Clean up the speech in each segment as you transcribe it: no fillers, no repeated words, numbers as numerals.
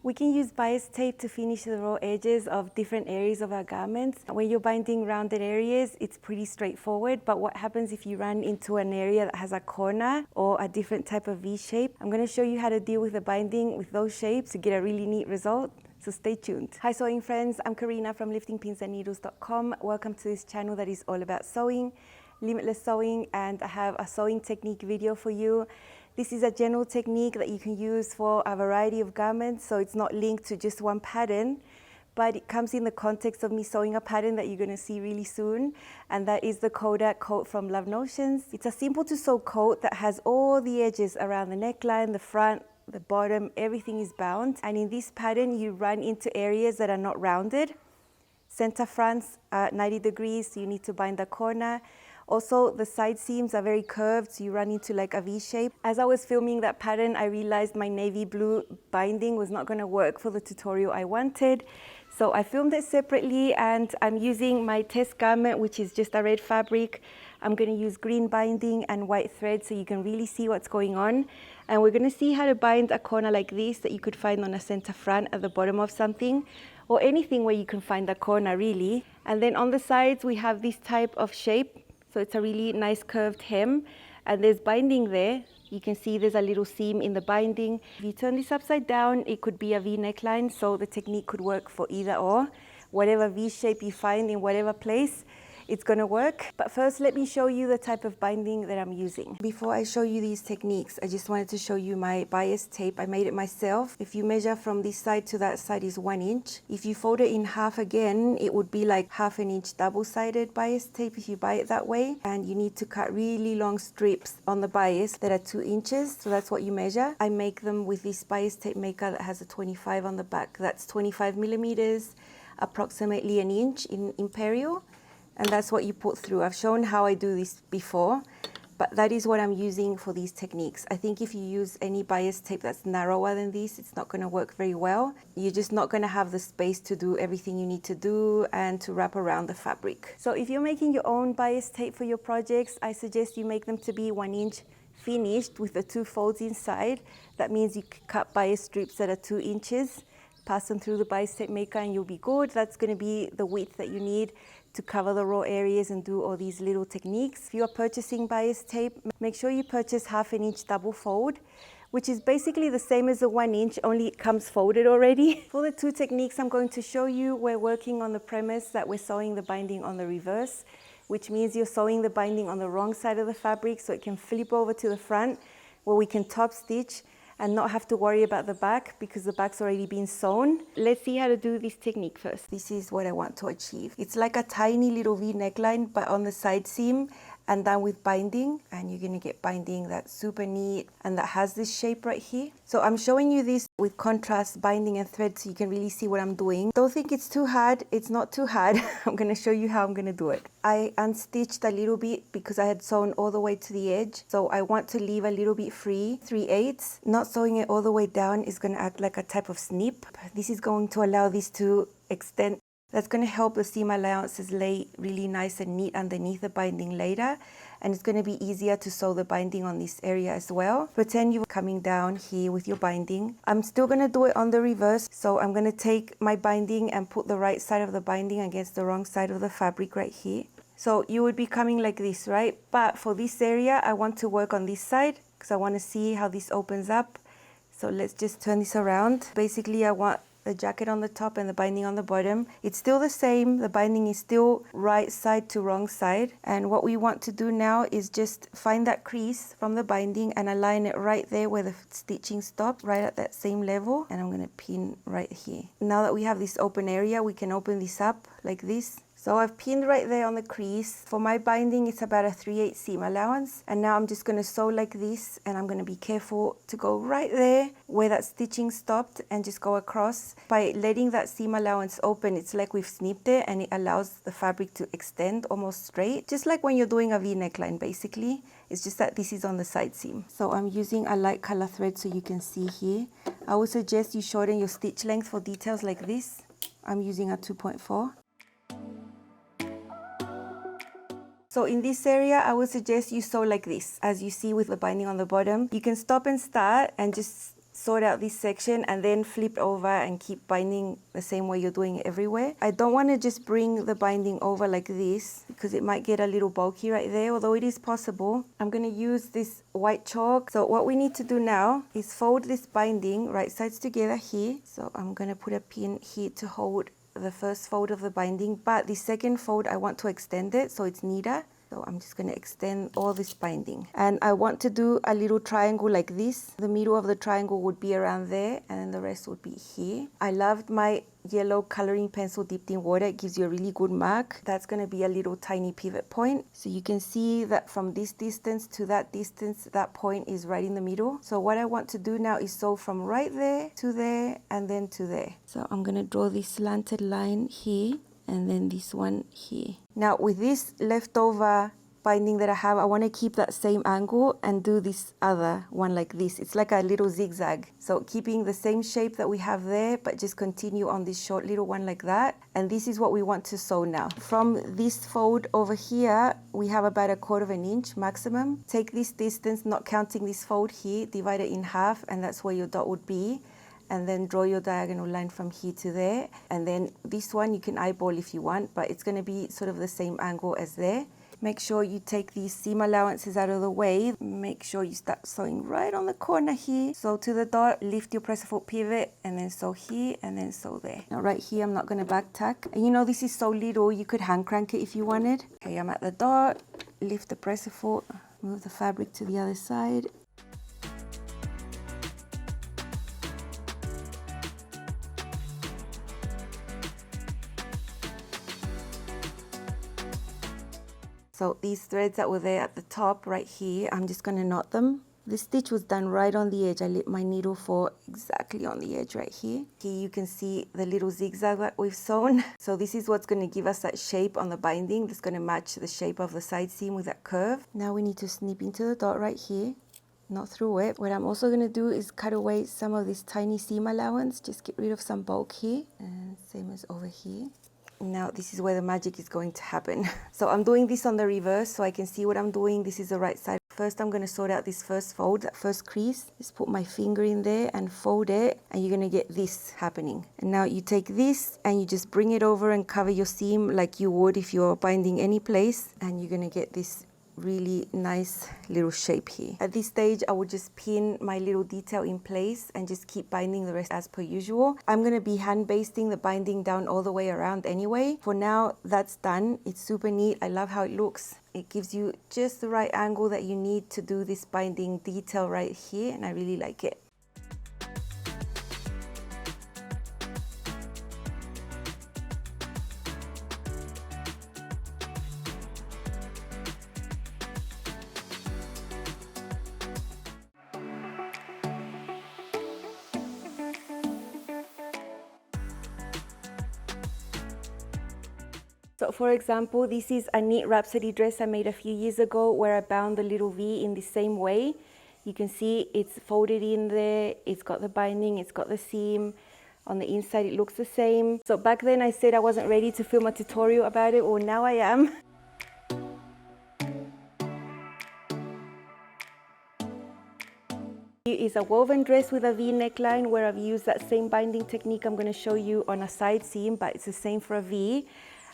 We can use bias tape to finish the raw edges of different areas of our garments. When you're binding rounded areas, it's pretty straightforward, but what happens if you run into an area that has a corner or a different type of V shape? I'm going to show you how to deal with the binding with those shapes to get a really neat result. So stay tuned. Hi sewing friends, I'm Karina from liftingpinsandneedles.com. Welcome to this channel that is all about sewing, limitless sewing, and I have a sewing technique video for you. This is a general technique that you can use for a variety of garments, so it's not linked to just one pattern, but it comes in the context of me sewing a pattern that you're going to see really soon, and that is the Coda coat from Love Notions. It's a simple to sew coat that has all the edges around the neckline, the front, the bottom, everything is bound, and in this pattern you run into areas that are not rounded. Center fronts are 90 degrees, so you need to bind the corner. Also, the side seams are very curved, so you run into like a V shape. As I was filming that pattern, I realized my navy blue binding was not going to work for the tutorial I wanted. So I filmed it separately, and I'm using my test garment, which is just a red fabric. I'm going to use green binding and white thread so you can really see what's going on. And we're going to see how to bind a corner like this that you could find on a center front at the bottom of something, or anything where you can find a corner really. And then on the sides, we have this type of shape. So it's a really nice curved hem, and there's binding there. You can see there's a little seam in the binding. If you turn this upside down, it could be a V neckline, so the technique could work for either or. Whatever V shape you find in whatever place, it's going to work. But first, let me show you the type of binding that I'm using. Before I show you these techniques, I just wanted to show you my bias tape. I made it myself. If you measure from this side to that side is 1 inch. If you fold it in half again, it would be like 1/2 inch double-sided bias tape if you buy it that way. And you need to cut really long strips on the bias that are 2 inches. So that's what you measure. I make them with this bias tape maker that has a 25 on the back. That's 25 millimeters, approximately 1 inch in imperial. And that's what you put through. I've shown how I do this before, but that is what I'm using for these techniques. I think if you use any bias tape that's narrower than this, it's not going to work very well. You're just not going to have the space to do everything you need to do and to wrap around the fabric. So if you're making your own bias tape for your projects, I suggest you make them to be 1 inch finished with the 2 folds inside. That means you cut bias strips that are 2 inches, pass them through the bias tape maker, and you'll be good. That's going to be the width that you need to cover the raw areas and do all these little techniques. If you are purchasing bias tape, make sure you purchase 1/2 inch double fold, which is basically the same as the 1 inch, only it comes folded already. For the 2 techniques I'm going to show you, we're working on the premise that we're sewing the binding on the reverse, which means you're sewing the binding on the wrong side of the fabric so it can flip over to the front, where we can top stitch and not have to worry about the back because the back's already been sewn. Let's see how to do this technique first. This is what I want to achieve. It's like a tiny little V neckline, but on the side seam and done with binding. And you're gonna get binding that's super neat and that has this shape right here. So I'm showing you this with contrast binding and thread so you can really see what I'm doing. Don't think it's too hard. It's not too hard. I'm gonna show you how I'm gonna do it. I unstitched a little bit because I had sewn all the way to the edge. So I want to leave a little bit free, 3/8. Not sewing it all the way down is gonna act like a type of snip. This is going to allow this to extend. That's going to help the seam allowances lay really nice and neat underneath the binding later, and it's going to be easier to sew the binding on this area as well. Pretend you're coming down here with your binding. I'm still going to do it on the reverse, so I'm going to take my binding and put the right side of the binding against the wrong side of the fabric right here. So you would be coming like this, right? But for this area, I want to work on this side because I want to see how this opens up. So let's just turn this around. Basically, I want the jacket on the top and the binding on the bottom. It's still the same. The binding is still right side to wrong side. And what we want to do now is just find that crease from the binding and align it right there where the stitching stopped, right at that same level. And I'm going to pin right here. Now that we have this open area, we can open this up like this. So I've pinned right there on the crease. For my binding, it's about a 3/8 seam allowance. And now I'm just going to sew like this, and I'm going to be careful to go right there where that stitching stopped and just go across. By letting that seam allowance open, it's like we've snipped it and it allows the fabric to extend almost straight. Just like when you're doing a V neckline, basically. It's just that this is on the side seam. So I'm using a light color thread so you can see here. I would suggest you shorten your stitch length for details like this. I'm using a 2.4. So in this area, I would suggest you sew like this, as you see with the binding on the bottom. You can stop and start and just sort out this section and then flip over and keep binding the same way you're doing it everywhere. I don't want to just bring the binding over like this because it might get a little bulky right there, although it is possible. I'm going to use this white chalk. So what we need to do now is fold this binding right sides together here. So I'm going to put a pin here to hold the first fold of the binding, but the second fold I want to extend it so it's neater. So I'm just going to extend all this binding. And I want to do a little triangle like this. The middle of the triangle would be around there and then the rest would be here. I loved my yellow coloring pencil dipped in water. It gives you a really good mark. That's going to be a little tiny pivot point. So you can see that from this distance to that distance, that point is right in the middle. So what I want to do now is sew from right there to there and then to there. So I'm going to draw this slanted line here and then this one here. Now with this leftover binding that I have, I want to keep that same angle and do this other one like this. It's like a little zigzag. So keeping the same shape that we have there, but just continue on this short little one like that. And this is what we want to sew now. From this fold over here, we have about 1/4 inch maximum. Take this distance, not counting this fold here, divide it in half, and that's where your dot would be. And then draw your diagonal line from here to there. And then this one you can eyeball if you want, but it's going to be sort of the same angle as there. Make sure you take these seam allowances out of the way. Make sure you start sewing right on the corner here. Sew to the dot, lift your presser foot pivot, and then sew here, and then sew there. Now right here, I'm not going to back tack. And you know, this is so little, you could hand crank it if you wanted. Okay, I'm at the dot, lift the presser foot, move the fabric to the other side. So these threads that were there at the top right here, I'm just going to knot them. This stitch was done right on the edge. I lit my needle for exactly on the edge right here. Here you can see the little zigzag that we've sewn. So this is what's going to give us that shape on the binding that's going to match the shape of the side seam with that curve. Now we need to snip into the dot right here, not through it. What I'm also going to do is cut away some of this tiny seam allowance, just get rid of some bulk here, and same as over here. Now this is where the magic is going to happen. So I'm doing this on the reverse so I can see what I'm doing. This is the right side. First I'm going to sort out this first fold, that first crease. Just put my finger in there and fold it, and you're going to get this happening. And now you take this and you just bring it over and cover your seam like you would if you're binding any place, and you're going to get this really nice little shape here. At this stage, I would just pin my little detail in place and just keep binding the rest as per usual. I'm going to be hand basting the binding down all the way around anyway. For now, that's done. It's super neat. I love how it looks. It gives you just the right angle that you need to do this binding detail right here, and I really like it. So for example, this is a knit Rhapsody dress I made a few years ago where I bound the little V in the same way. You can see it's folded in there, it's got the binding, it's got the seam. On the inside it looks the same. So back then I said I wasn't ready to film a tutorial about it. Well, now I am. Here is a woven dress with a V neckline where I've used that same binding technique I'm going to show you on a side seam, but it's the same for a V.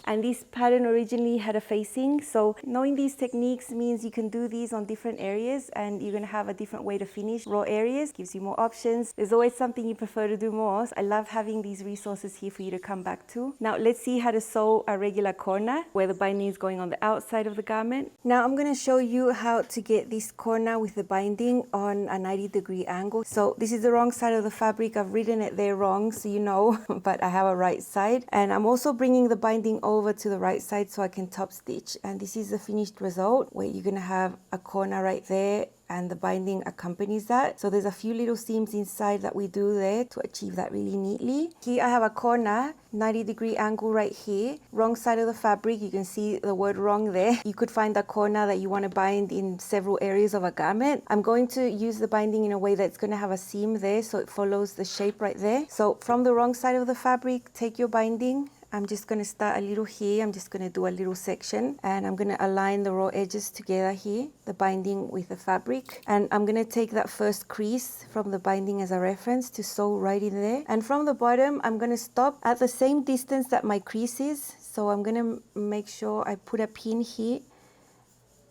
And this pattern originally had a facing, so knowing these techniques means you can do these on different areas and you're going to have a different way to finish raw areas. Gives you more options. There's always something you prefer to do more. So I love having these resources here for you to come back to. Now let's see how to sew a regular corner where the binding is going on the outside of the garment. Now I'm going to show you how to get this corner with the binding on a 90-degree angle. So this is the wrong side of the fabric. I've written it there wrong, so you know, but I have a right side. And I'm also bringing the binding over to the right side so I can top stitch, and this is the finished result where you're going to have a corner right there and the binding accompanies that. So there's a few little seams inside that we do there to achieve that really neatly. Here I have a corner, 90-degree angle right here, wrong side of the fabric. You can see the word wrong there. You could find a corner that you want to bind in several areas of a garment. I'm going to use the binding in a way that's going to have a seam there so it follows the shape right there. So from the wrong side of the fabric, take your binding I'm just going to start a little here. I'm just going to do a little section, and I'm going to align the raw edges together here, the binding with the fabric. And I'm going to take that first crease from the binding as a reference to sew right in there. And from the bottom, I'm going to stop at the same distance that my crease is. So I'm going to make sure I put a pin here.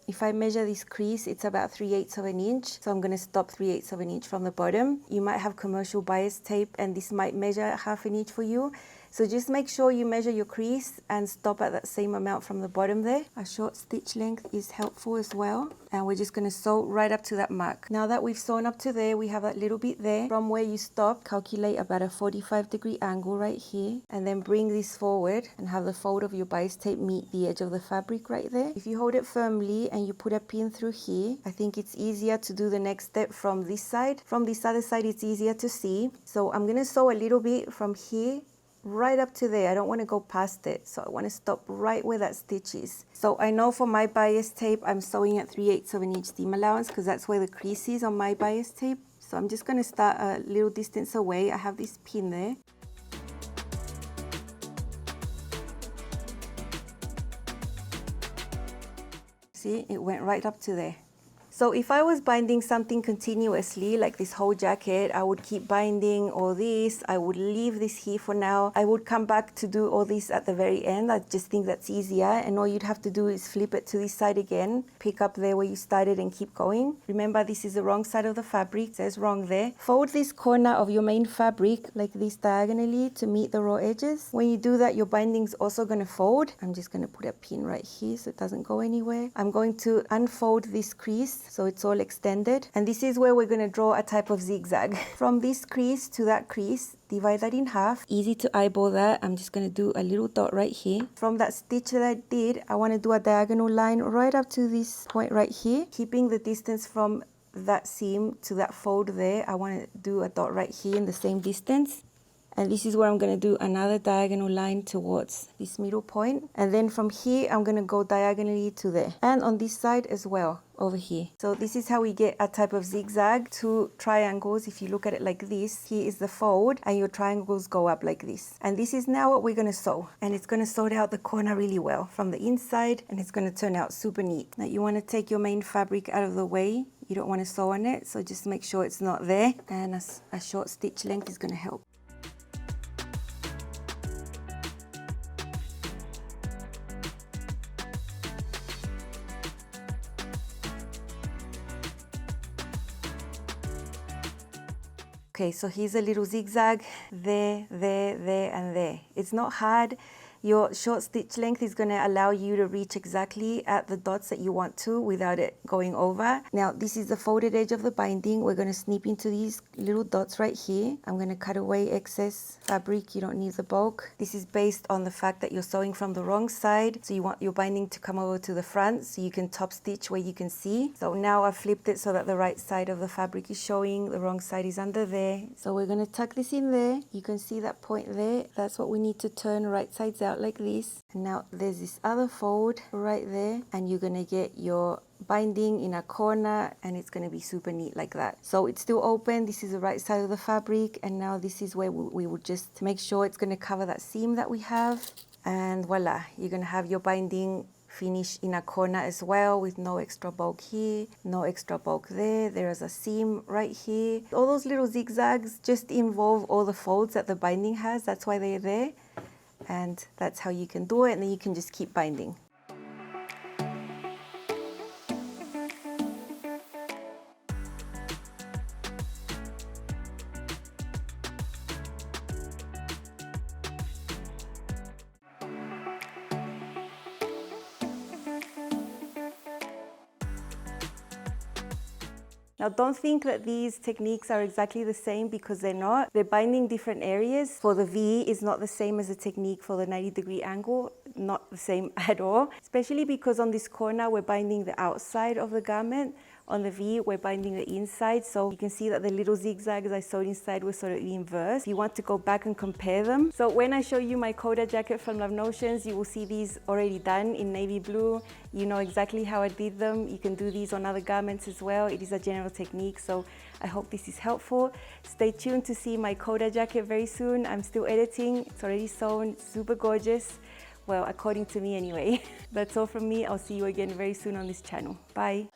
If I measure this crease, it's about 3/8 of an inch. So I'm going to stop 3/8 of an inch from the bottom. You might have commercial bias tape and this might measure 1/2 inch for you. So just make sure you measure your crease and stop at that same amount from the bottom there. A short stitch length is helpful as well. And we're just going to sew right up to that mark. Now that we've sewn up to there, we have that little bit there. From where you stop, calculate about a 45-degree angle right here. And then bring this forward and have the fold of your bias tape meet the edge of the fabric right there. If you hold it firmly and you put a pin through here, I think it's easier to do the next step from this side. From this other side, it's easier to see. So I'm going to sew a little bit from here right up to there. I don't want to go past it, so I want to stop right where that stitch is. So I know for my bias tape, I'm sewing at 3/8 of an inch seam allowance because that's where the crease is on my bias tape. So I'm just going to start a little distance away. I have this pin there. See, it went right up to there. So if I was binding something continuously, like this whole jacket, I would keep binding all this. I would leave this here for now. I would come back to do all this at the very end. I just think that's easier. And all you'd have to do is flip it to this side again, pick up there where you started and keep going. Remember, this is the wrong side of the fabric. It says wrong there. Fold this corner of your main fabric like this diagonally to meet the raw edges. When you do that, your binding's also going to fold. I'm just going to put a pin right here so it doesn't go anywhere. I'm going to unfold this crease so it's all extended. And this is where we're going to draw a type of zigzag. From this crease to that crease, divide that in half. Easy to eyeball that. I'm just going to do a little dot right here. From that stitch that I did, I want to do a diagonal line right up to this point right here, keeping the distance from that seam to that fold there. I want to do a dot right here in the same distance. And this is where I'm going to do another diagonal line towards this middle point. And then from here, I'm going to go diagonally to there. And on this side as well, over here. So this is how we get a type of zigzag. Two triangles, if you look at it like this, here is the fold, and your triangles go up like this. And this is now what we're going to sew. And it's going to sew out the corner really well from the inside, and it's going to turn out super neat. Now you want to take your main fabric out of the way. You don't want to sew on it, so just make sure it's not there. And a short stitch length is going to help. Okay, so here's a little zigzag there, there, there, and there. It's not hard. Your short stitch length is going to allow you to reach exactly at the dots that you want to without it going over. Now, this is the folded edge of the binding. We're going to snip into these little dots right here. I'm going to cut away excess fabric. You don't need the bulk. This is based on the fact that you're sewing from the wrong side. So you want your binding to come over to the front so you can top stitch where you can see. So now I've flipped it so that the right side of the fabric is showing. The wrong side is under there. So we're going to tuck this in there. You can see that point there. That's what we need to turn right sides out like this. And now there's this other fold right there, and you're gonna get your binding in a corner, and it's gonna be super neat like that. So it's still open. This is the right side of the fabric, and now this is where we would just make sure it's gonna cover that seam that we have, and voila, you're gonna have your binding finish in a corner as well with no extra bulk here, no extra bulk there. There's a seam right here. All those little zigzags just involve all the folds that the binding has. That's why they're there. And that's how you can do it, and then you can just keep binding. Now don't think that these techniques are exactly the same, because they're not. They're binding different areas. For the V is not the same as the technique for the 90-degree angle, not the same at all. Especially because on this corner we're binding the outside of the garment, on the V, we're binding the inside. So you can see that the little zigzags I sewed inside were sort of inverse. You want to go back and compare them. So when I show you my Coda jacket from Love Notions, you will see these already done in navy blue. You know exactly how I did them. You can do these on other garments as well. It is a general technique, so I hope this is helpful. Stay tuned to see my Coda jacket very soon. I'm still editing. It's already sewn, super gorgeous. Well, according to me anyway. That's all from me. I'll see you again very soon on this channel. Bye.